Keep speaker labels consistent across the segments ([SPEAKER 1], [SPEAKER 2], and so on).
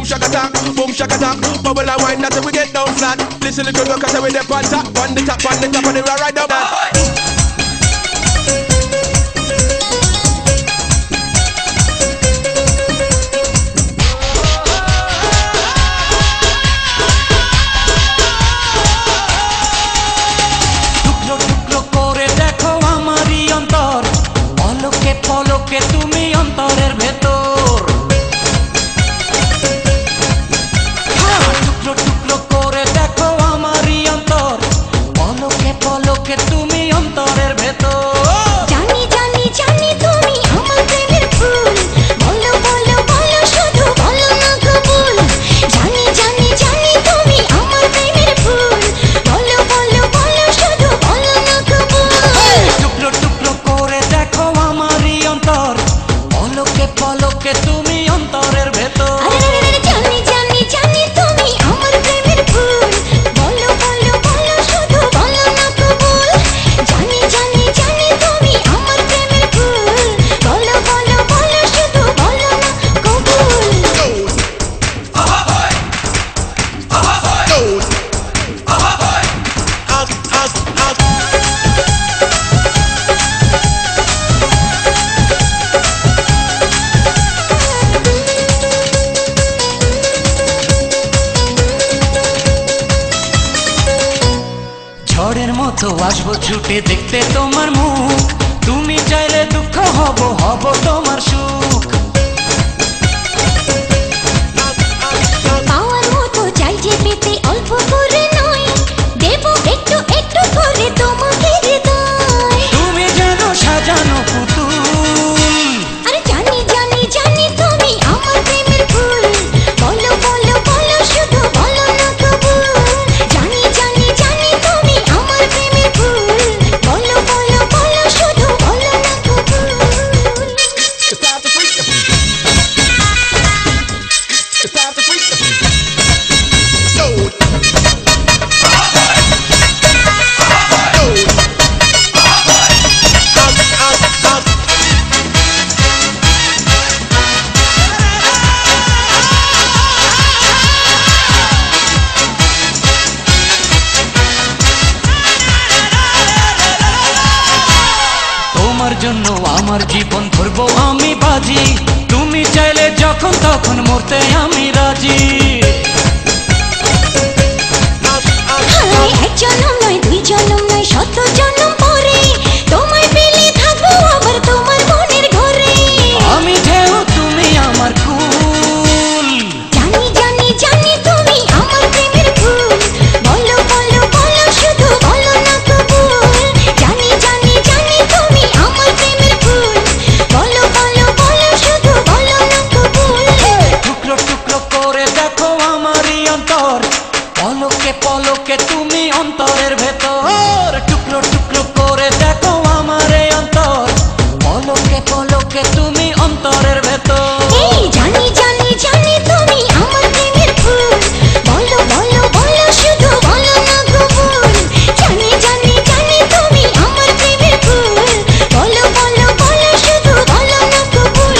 [SPEAKER 1] boom shaka talk. Bubble and wine, that's how we get down flat. Listen to the girl, cause we dey on top of the ride down that.
[SPEAKER 2] পলকে তুমি অন্তরের ভেতর টুকরো টুকরো করে দেখো আমারই অন্তর পলকে পলকে তুমি অন্তরের ভেতর
[SPEAKER 3] জানি জানি জানি তুমি আমার প্রেমের ফুল বলো বলো বলো শুধু বলো না কবুল জানি জানি জানি তুমি আমার প্রেমের ফুল বলো বলো বলো শুধু বলো না কবুল
[SPEAKER 2] টুকরো টুকরো করে দেখো আমারই অন্তর পলকে পলকে তুমি অন্তরের ভেতর
[SPEAKER 3] জানি জানি জানি তুমি আমার প্রেমের ফুল বলো বলো বলো শুধু বলো না কবুল জানি জানি জানি তুমি আমার প্রেমের ফুল বলো বলো বলো শুধু বলো না কবুল
[SPEAKER 2] ঝড়ের মতো আসবো ছুটে দেখতে তোমার মুখ তুমি চাইলে দুঃখ হব হব তোমার সুখ
[SPEAKER 3] পাওয়ার মতো চাই যে পেতে অল্প করে নয় দেব একটু একটু করে তোমাকে হৃদয়
[SPEAKER 2] তুমি যেন সাজানো পুতুল
[SPEAKER 3] আরে জানি জানি জানি তুমি আমার প্রেমের ফুল বলো বলো বলো শুধু বলো না কবুল জানি জানি জানি তুমি আমার প্রেমের ফুল বলো বলো বলো শুধু বলো না কবুল
[SPEAKER 2] তোমার জন্য আমার জীবন ধরবো আমি বাজি তুমি চাইলে যখন তখন মরতে আমি রাজি
[SPEAKER 3] এক জনম নয় দুই জনম নয় শত জনম পরে তোমায় পেলে থাকবো আবার তোমার মনের ঘরে
[SPEAKER 2] আমি ঢেউ তুমি আমার কুল
[SPEAKER 3] জানি জানি জানি তুমি আমার প্রেমের ফুল বলো বলো বলো শুধু বলো না কবুল জানি জানি জানি তুমি আমার প্রেমের ফুল বলো বলো বলো শুধু বলো না কবুল
[SPEAKER 2] টুকরো টুকরো করে দেখো আমারই অন্তর পলকে পলকে তুমি অন্তরের ভেতর টুকরো টুকরো করে দেখো আমার এই অন্তর পলকে পলকে তুমি অন্তরের ভেতর
[SPEAKER 3] এই জানি জানি জানি তুমি আমার প্রেমের ফুল বলো বলো বলো শুধু বলো না কবুল জানি জানি জানি তুমি আমার প্রেমের ফুল বলো বলো বলো শুধু বলো না কবুল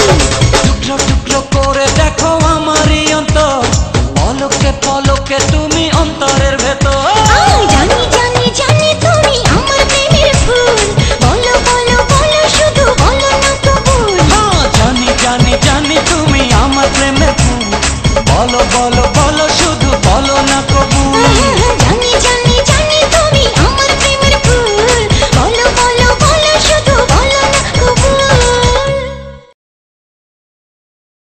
[SPEAKER 2] টুকরো টুকরো করে দেখো আমারই অন্তর পলকে পলকে তুমি অন্তরের ভেতর
[SPEAKER 3] জানি জানি জানি তুমি আমার প্রেমের ফুল বলো বলো বলো শুধু বলো না কবুল
[SPEAKER 2] জানি জানি জানি তুমি আমার প্রেমের ফুল বলো বলো